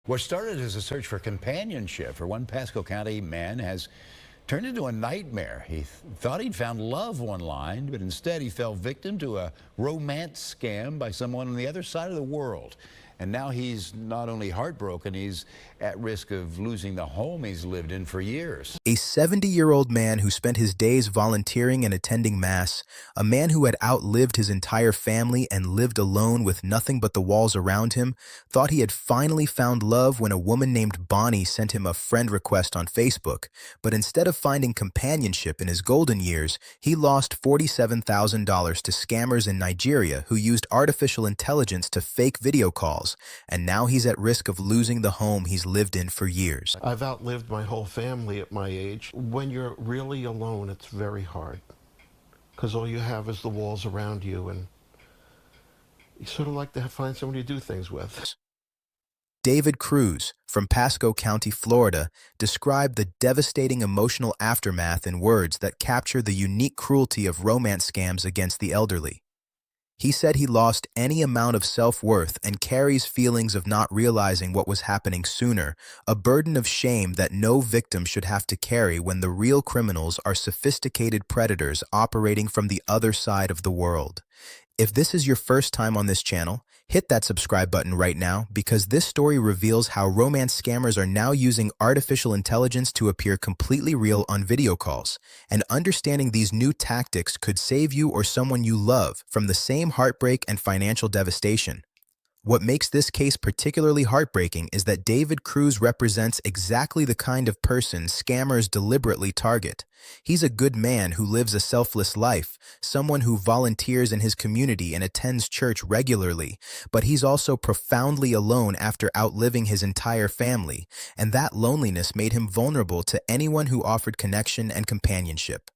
What started as a search for companionship for one Pasco County man has turned into a nightmare. He thought he'd found love online, but instead he fell victim to a romance scam by someone on the other side of the world. And now he's not only heartbroken, he's at risk of losing the home he's lived in for years. A 70-year-old man who spent his days volunteering and attending Mass, a man who had outlived his entire family and lived alone with nothing but the walls around him, thought he had finally found love when a woman named Bonnie sent him a friend request on Facebook. But instead of finding companionship in his golden years, he lost $47,000 to scammers in Nigeria who used artificial intelligence to fake video calls, and now he's at risk of losing the home he's lived in for years. I've outlived my whole family at my age. When you're really alone, it's very hard because all you have is the walls around you, and you sort of like to find somebody to do things with. David Cruz from Pasco County, Florida, described the devastating emotional aftermath in words that capture the unique cruelty of romance scams against the elderly. He said he lost any amount of self-worth and carries feelings of not realizing what was happening sooner, a burden of shame that no victim should have to carry when the real criminals are sophisticated predators operating from the other side of the world. If this is your first time on this channel, hit that subscribe button right now because this story reveals how romance scammers are now using artificial intelligence to appear completely real on video calls. And understanding these new tactics could save you or someone you love from the same heartbreak and financial devastation. What makes this case particularly heartbreaking is that David Cruz represents exactly the kind of person scammers deliberately target. He's a good man who lives a selfless life, someone who volunteers in his community and attends church regularly, but he's also profoundly alone after outliving his entire family, and that loneliness made him vulnerable to anyone who offered connection and companionship.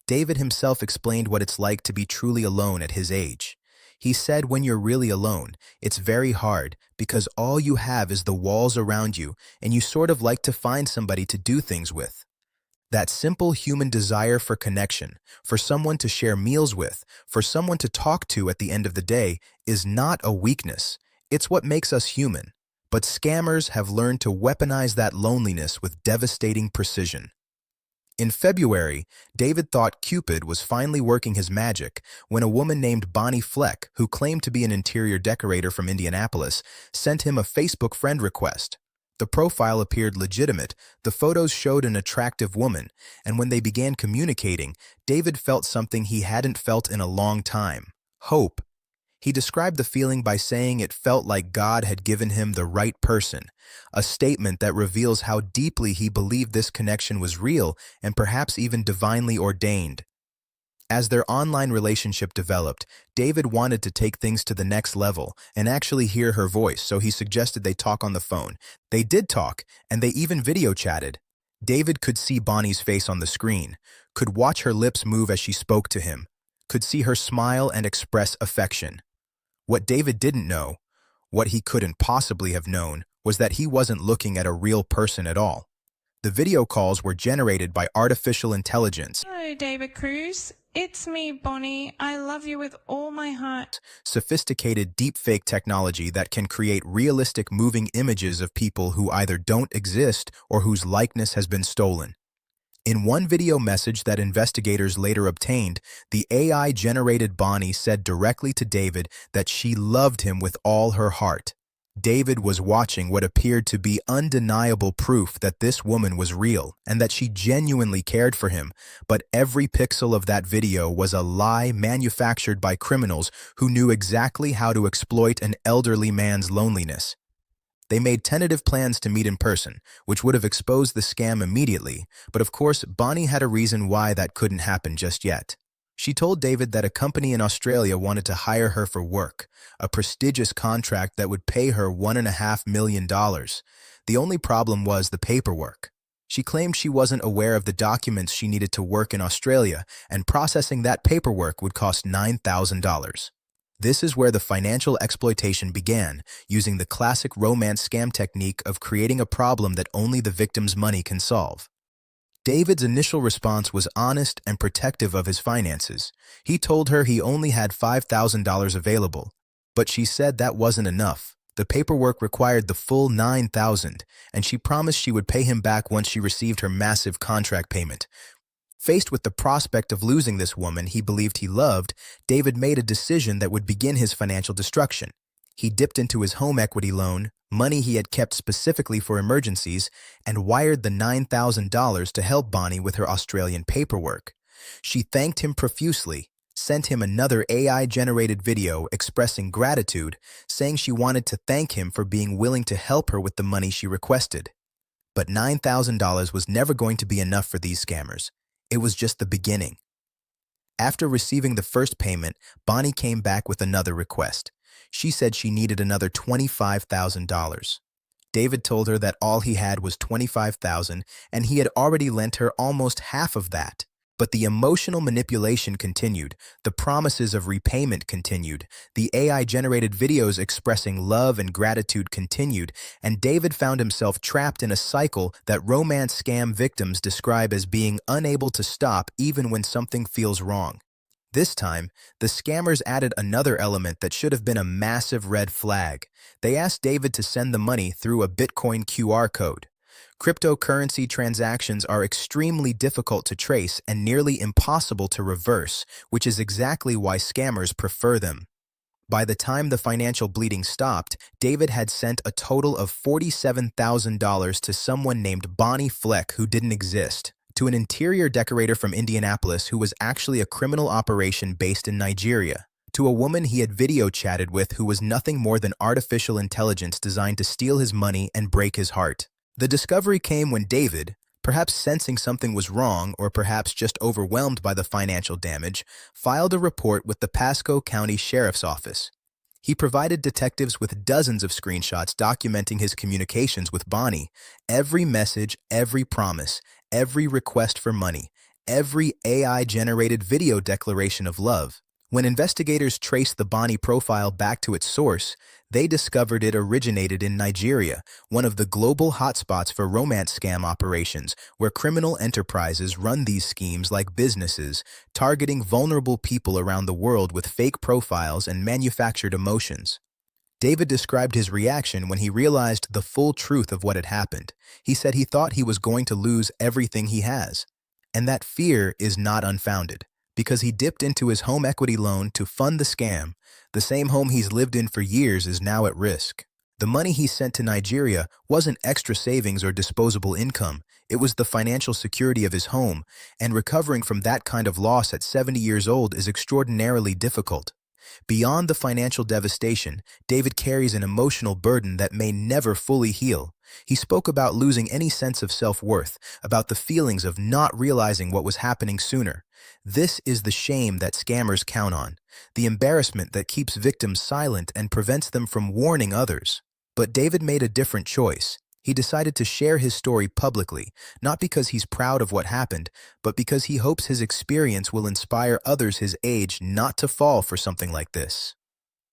David himself explained what it's like to be truly alone at his age. He said when you're really alone, it's very hard because all you have is the walls around you and you sort of like to find somebody to do things with. That simple human desire for connection, for someone to share meals with, for someone to talk to at the end of the day is not a weakness. It's what makes us human. But scammers have learned to weaponize that loneliness with devastating precision. In February, David thought Cupid was finally working his magic when a woman named Bonnie Fleck, who claimed to be an interior decorator from Indianapolis, sent him a Facebook friend request. The profile appeared legitimate, the photos showed an attractive woman, and when they began communicating, David felt something he hadn't felt in a long time: hope. He described the feeling by saying it felt like God had given him the right person, a statement that reveals how deeply he believed this connection was real and perhaps even divinely ordained. As their online relationship developed, David wanted to take things to the next level and actually hear her voice, so he suggested they talk on the phone. They did talk, and they even video chatted. David could see Bonnie's face on the screen, could watch her lips move as she spoke to him, could see her smile and express affection. What David didn't know, what he couldn't possibly have known, was that he wasn't looking at a real person at all. The video calls were generated by artificial intelligence. Hello, David Cruz. It's me, Bonnie. I love you with all my heart. Sophisticated deepfake technology that can create realistic moving images of people who either don't exist or whose likeness has been stolen. In one video message that investigators later obtained, the AI-generated Bonnie said directly to David that she loved him with all her heart. David was watching what appeared to be undeniable proof that this woman was real and that she genuinely cared for him, but every pixel of that video was a lie manufactured by criminals who knew exactly how to exploit an elderly man's loneliness. They made tentative plans to meet in person, which would have exposed the scam immediately, but of course, Bonnie had a reason why that couldn't happen just yet. She told David that a company in Australia wanted to hire her for work, a prestigious contract that would pay her $1.5 million. The only problem was the paperwork. She claimed she wasn't aware of the documents she needed to work in Australia, and processing that paperwork would cost $9,000. This is where the financial exploitation began, using the classic romance scam technique of creating a problem that only the victim's money can solve. David's initial response was honest and protective of his finances. He told her he only had $5,000 available, but she said that wasn't enough. The paperwork required the full $9,000, and she promised she would pay him back once she received her massive contract payment. Faced with the prospect of losing this woman he believed he loved, David made a decision that would begin his financial destruction. He dipped into his home equity loan, money he had kept specifically for emergencies, and wired the $9,000 to help Bonnie with her Australian paperwork. She thanked him profusely, sent him another AI-generated video expressing gratitude, saying she wanted to thank him for being willing to help her with the money she requested. But $9,000 was never going to be enough for these scammers. It was just the beginning. After receiving the first payment, Bonnie came back with another request. She said she needed another $25,000. David told her that all he had was $25,000 and he had already lent her almost half of that. But the emotional manipulation continued, the promises of repayment continued, the AI-generated videos expressing love and gratitude continued, and David found himself trapped in a cycle that romance scam victims describe as being unable to stop even when something feels wrong. This time, the scammers added another element that should have been a massive red flag. They asked David to send the money through a Bitcoin QR code. Cryptocurrency transactions are extremely difficult to trace and nearly impossible to reverse, which is exactly why scammers prefer them. By the time the financial bleeding stopped, David had sent a total of $47,000 to someone named Bonnie Fleck who didn't exist, to an interior decorator from Indianapolis who was actually a criminal operation based in Nigeria, to a woman he had video chatted with who was nothing more than artificial intelligence designed to steal his money and break his heart. The discovery came when David, perhaps sensing something was wrong or perhaps just overwhelmed by the financial damage, filed a report with the Pasco County Sheriff's Office. He provided detectives with dozens of screenshots documenting his communications with Bonnie, every message, every promise, every request for money, every AI-generated video declaration of love. When investigators traced the Bonnie profile back to its source, they discovered it originated in Nigeria, one of the global hotspots for romance scam operations, where criminal enterprises run these schemes like businesses, targeting vulnerable people around the world with fake profiles and manufactured emotions. David described his reaction when he realized the full truth of what had happened. He said he thought he was going to lose everything he has. And that fear is not unfounded, because he dipped into his home equity loan to fund the scam. The same home he's lived in for years is now at risk. The money he sent to Nigeria wasn't extra savings or disposable income. It was the financial security of his home, and recovering from that kind of loss at 70 years old is extraordinarily difficult. Beyond the financial devastation, David carries an emotional burden that may never fully heal. He spoke about losing any sense of self-worth, about the feelings of not realizing what was happening sooner. This is the shame that scammers count on, the embarrassment that keeps victims silent and prevents them from warning others. But David made a different choice. He decided to share his story publicly, not because he's proud of what happened, but because he hopes his experience will inspire others his age not to fall for something like this.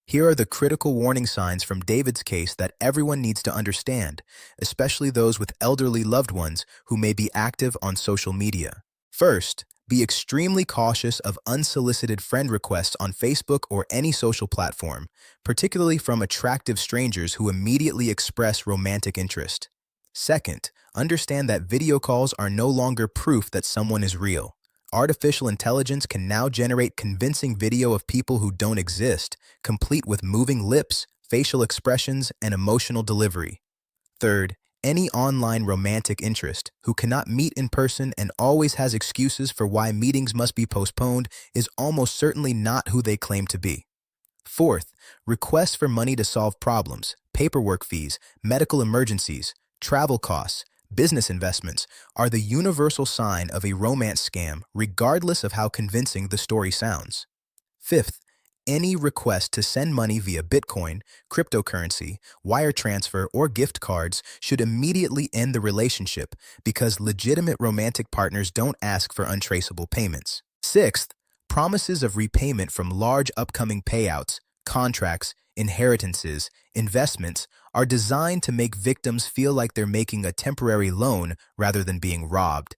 Here are the critical warning signs from David's case that everyone needs to understand, especially those with elderly loved ones who may be active on social media. First, be extremely cautious of unsolicited friend requests on Facebook or any social platform, particularly from attractive strangers who immediately express romantic interest. Second, understand that video calls are no longer proof that someone is real. Artificial intelligence can now generate convincing video of people who don't exist, complete with moving lips, facial expressions, and emotional delivery. Third, any online romantic interest who cannot meet in person and always has excuses for why meetings must be postponed is almost certainly not who they claim to be. Fourth, requests for money to solve problems, paperwork fees, medical emergencies, travel costs, business investments are the universal sign of a romance scam, regardless of how convincing the story sounds. Fifth, any request to send money via Bitcoin, cryptocurrency, wire transfer, or gift cards should immediately end the relationship because legitimate romantic partners don't ask for untraceable payments. Sixth, promises of repayment from large upcoming payouts, contracts, inheritances, investments are designed to make victims feel like they're making a temporary loan rather than being robbed.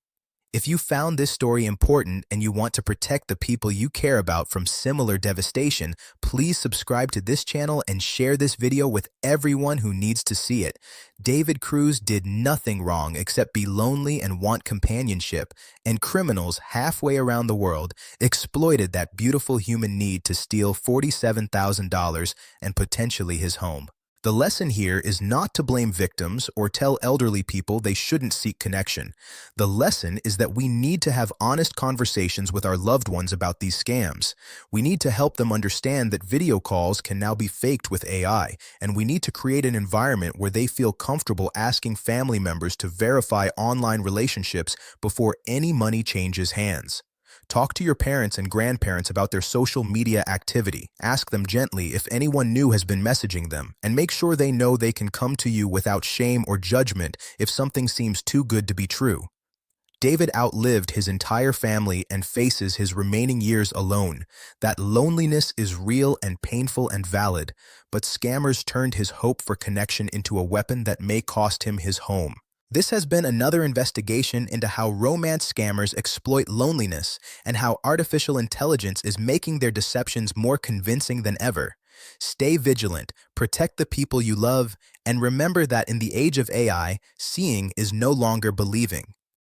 If you found this story important and you want to protect the people you care about from similar devastation, please subscribe to this channel and share this video with everyone who needs to see it. David Cruz did nothing wrong except be lonely and want companionship, and criminals halfway around the world exploited that beautiful human need to steal $47,000 and potentially his home. The lesson here is not to blame victims or tell elderly people they shouldn't seek connection. The lesson is that we need to have honest conversations with our loved ones about these scams. We need to help them understand that video calls can now be faked with AI, and we need to create an environment where they feel comfortable asking family members to verify online relationships before any money changes hands. Talk to your parents and grandparents about their social media activity. Ask them gently if anyone new has been messaging them, and make sure they know they can come to you without shame or judgment if something seems too good to be true. David outlived his entire family and faces his remaining years alone. That loneliness is real and painful and valid, but scammers turned his hope for connection into a weapon that may cost him his home. This has been another investigation into how romance scammers exploit loneliness and how artificial intelligence is making their deceptions more convincing than ever. Stay vigilant, protect the people you love, and remember that in the age of AI, seeing is no longer believing.